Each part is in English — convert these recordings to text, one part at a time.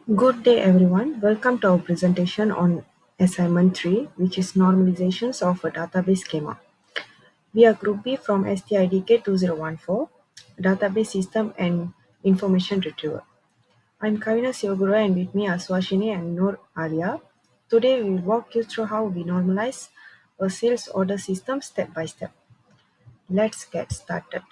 Good day everyone. Welcome to our presentation on assignment 3, which is normalizations of a database schema. We are Group B from STIDK2014, Database System and Information Retrieval. I'm Kavina Sivaguru and with me are Swashini and Noor Arya. Today we will walk you through how we normalize a sales order system step by step. Let's get started.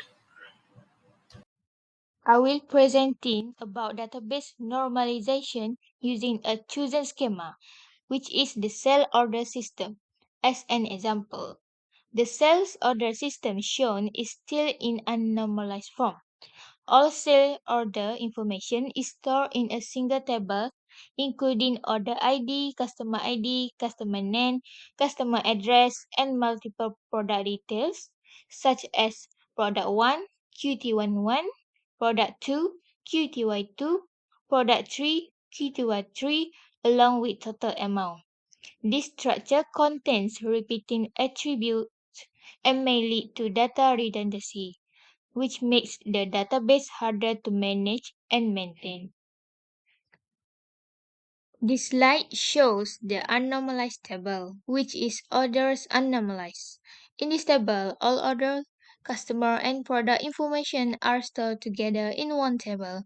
I will presenting about database normalization using a chosen schema, which is the sales order system. As an example, the sales order system shown is still in a normalized form. All sales order information is stored in a single table, including order ID, customer name, customer address, and multiple product details, such as product 1, QT11, product 2, QTY2, product 3, QTY3, along with total amount. This structure contains repeating attributes and may lead to data redundancy, which makes the database harder to manage and maintain. This slide shows the unnormalized table, which is orders unnormalized. In this table, all order, customer, and product information are stored together in one table.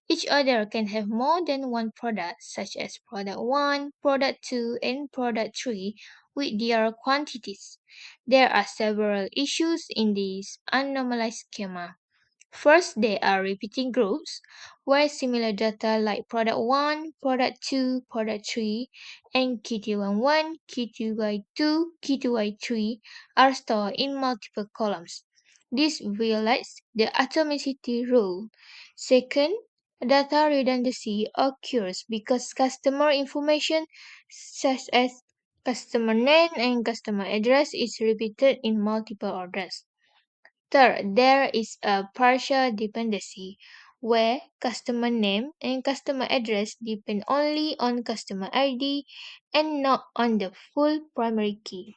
Each order can have more than one product, such as product 1, product 2, and product 3, with their quantities. There are several issues in this unnormalized schema. First, there are repeating groups, where similar data like product 1, product 2, product 3, and Q211, Q2Y2, Q2Y3 are stored in multiple columns. This violates the atomicity rule. Second, data redundancy occurs because customer information, such as customer name and customer address, is repeated in multiple orders. Third, there is a partial dependency, where customer name and customer address depend only on customer ID and not on the full primary key.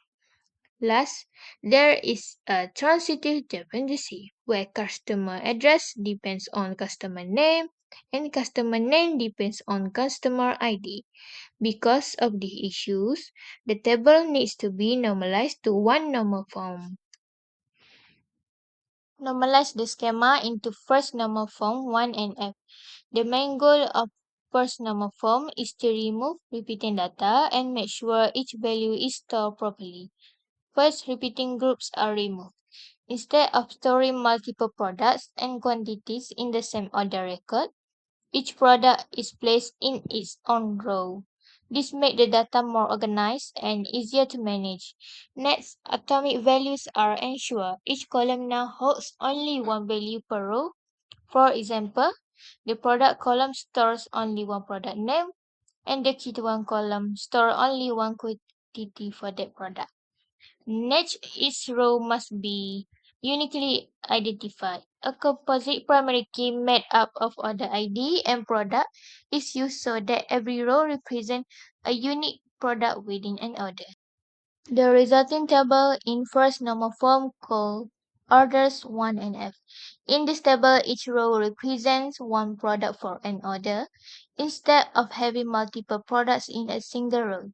Last, there is a transitive dependency, where customer address depends on customer name and customer name depends on customer ID. Because of these issues, the table needs to be normalized to one normal form. Normalize the schema into first normal form 1 and F. The main goal of first normal form is to remove repeating data and make sure each value is stored properly. First, repeating groups are removed. Instead of storing multiple products and quantities in the same order record, each product is placed in its own row. This makes the data more organized and easier to manage. Next, atomic values are ensured. Each column now holds only one value per row. For example, the product column stores only one product name, and the Q1 column stores only one quantity for that product. Next, each row must be uniquely identified. A composite primary key made up of order ID and product is used so that every row represents a unique product within an order. The resulting table in first normal form called orders 1 and F. In this table, each row represents one product for an order instead of having multiple products in a single row.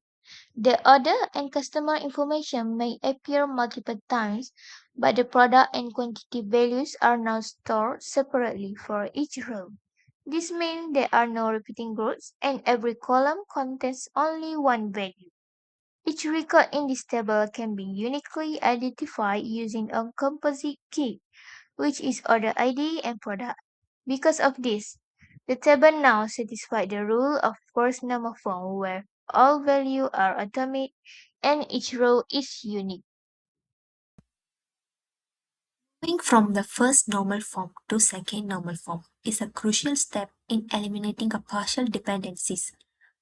The order and customer information may appear multiple times, but the product and quantity values are now stored separately for each row. This means there are no repeating groups and every column contains only one value. Each record in this table can be uniquely identified using a composite key, which is order ID and product. Because of this, the table now satisfies the rule of first normal form where all values are atomic and each row is unique. Moving from the first normal form to second normal form is a crucial step in eliminating a partial dependencies,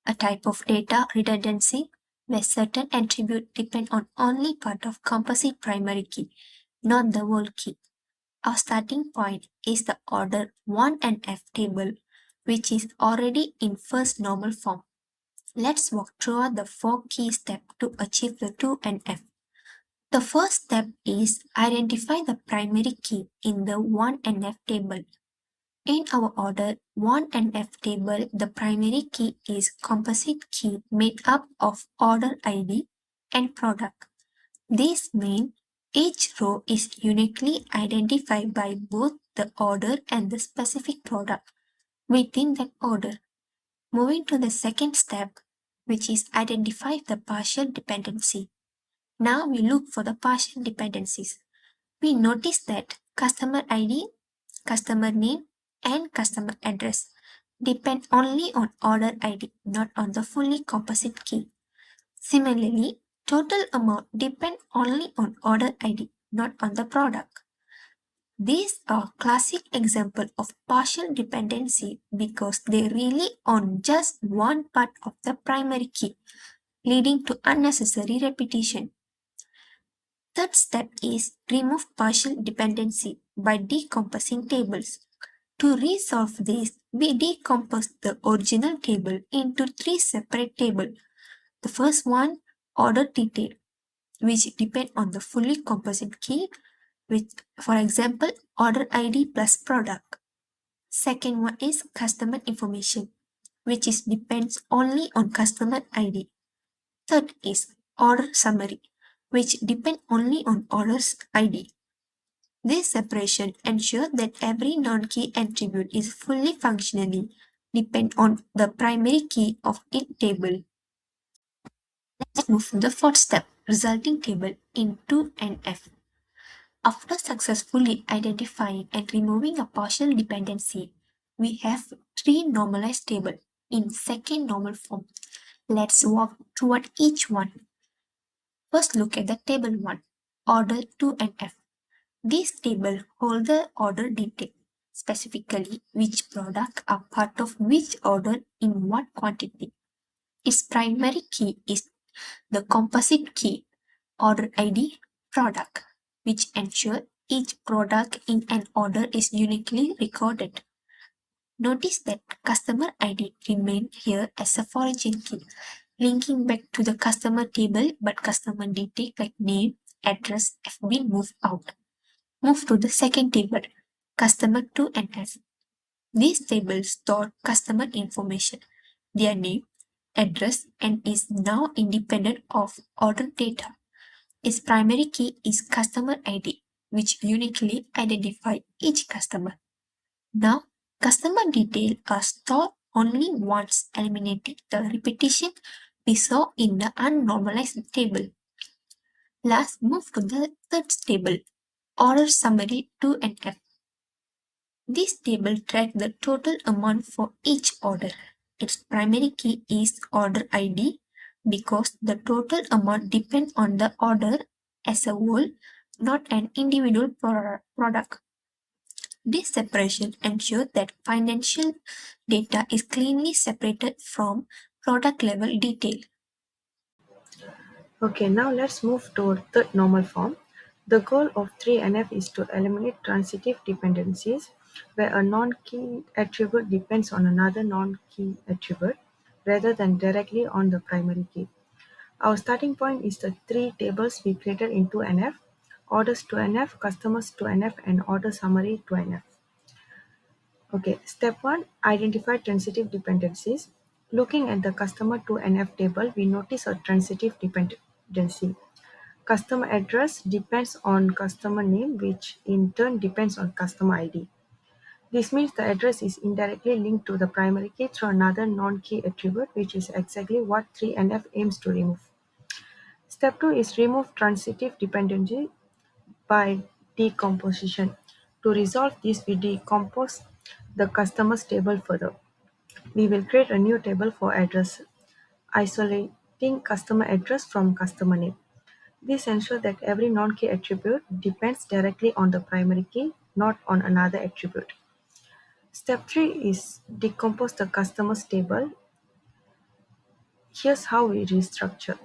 a type of data redundancy where certain attributes depend on only part of composite primary key, not the whole key. Our starting point is the order 1 and F table, which is already in first normal form. Let's walk through the 4 key steps to achieve the 2 and F. The first step is identify the primary key in the 1NF table. In our order 1NF table, the primary key is composite key made up of order ID and product. This means each row is uniquely identified by both the order and the specific product within that order. Moving to the second step, which is identify the partial dependency. Now we look for the partial dependencies. We notice that customer ID, customer name, and customer address depend only on order ID, not on the fully composite key. Similarly, total amount depend only on order ID, not on the product. These are classic example of partial dependency because they rely on just one part of the primary key, leading to unnecessary repetition. Third step is remove partial dependency by decomposing tables. To resolve this, we decompose the original table into three separate tables. The first one, order detail, which depend on the fully composite key, which, for example, order ID plus product. Second one is customer information, which is depends only on customer ID. Third is order summary, which depend only on orders ID. This separation ensures that every non-key attribute is fully functionally depend on the primary key of each table. Let's move to the fourth step, resulting table in 2NF. After successfully identifying and removing a partial dependency, we have three normalized tables in second normal form. Let's walk toward each one. First, look at the table 1, order 2NF. This table holds the order detail, specifically which product are part of which order in what quantity. Its primary key is the composite key, order ID, product, which ensure each product in an order is uniquely recorded. Notice that customer ID remain here as a foreign key, linking back to the customer table, but customer detail like name, address have been moved out. Move to the second table, customer 2NF. This table stores customer information, their name, address, and is now independent of order data. Its primary key is customer ID, which uniquely identifies each customer. Now, customer details are stored only once, eliminating the repetition we saw in the unnormalized table. Last, move to the third table, order summary 2NF. This table tracks the total amount for each order. Its primary key is order ID because the total amount depends on the order as a whole, not an individual product. This separation ensures that financial data is cleanly separated from product level detail. Okay, now let's move to the normal form. The goal of 3NF is to eliminate transitive dependencies where a non-key attribute depends on another non-key attribute rather than directly on the primary key. Our starting point is the three tables we created in 2NF, orders 2NF, customers 2NF, and order summary 2NF. Okay, step 1, identify transitive dependencies. Looking at the customer 2NF table, we notice a transitive dependency. Customer address depends on customer name, which in turn depends on customer ID. This means the address is indirectly linked to the primary key through another non-key attribute, which is exactly what 3NF aims to remove. Step 2 is remove transitive dependency by decomposition. To resolve this, we decompose the customers table further. We will create a new table for address, isolating customer address from customer name. This ensures that every non-key attribute depends directly on the primary key, not on another attribute. Step 3 is decompose the customers table. Here's how we restructure.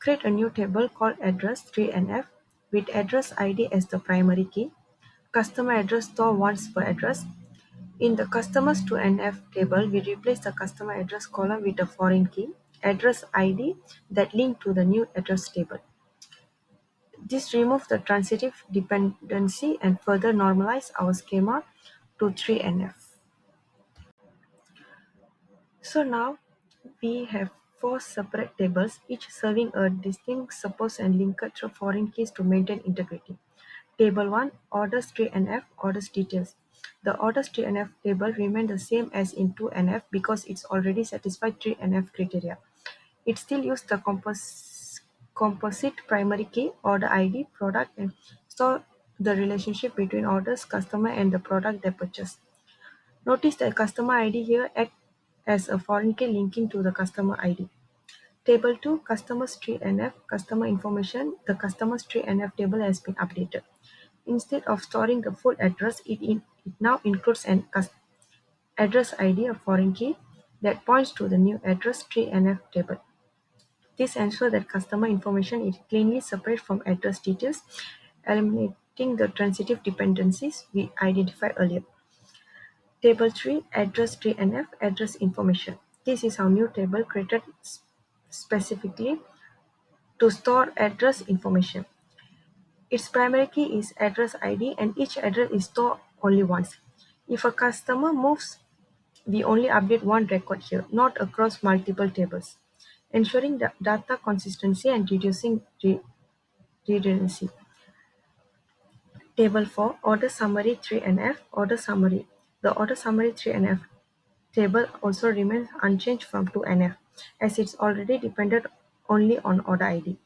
Create a new table called address 3NF with address ID as the primary key. Customer address store once per address. In the customers to NF table, we replace the customer address column with a foreign key, address ID that link to the new address table. This removes the transitive dependency and further normalize our schema to 3NF. So now we have four separate tables, each serving a distinct suppose and linked through foreign keys to maintain integrity. Table 1, orders tree NF, orders details. The orders tree NF table remains the same as in 2NF because it's already satisfied 3NF criteria. It still uses the composite primary key, order ID, product, and store the relationship between orders, customer, and the product they purchase. Notice the customer ID here acts as a foreign key linking to the customer ID. Table 2, Customer Tree NF, Customer Information. The Customer Tree NF table has been updated. Instead of storing the full address, it now includes an address ID, a foreign key, that points to the new address tree NF table. This ensures that customer information is cleanly separate from address details, eliminating the transitive dependencies we identified earlier. Table 3, Address tree NF, Address Information. This is our new table created specifically to store address information. Its primary key is address ID and each address is stored only once. If a customer moves, we only update one record here, not across multiple tables, ensuring the data consistency and reducing redundancy. Table 4, Order Summary 3NF, Order Summary. The Order Summary 3NF table also remains unchanged from 2NF, as it's already depended only on order ID.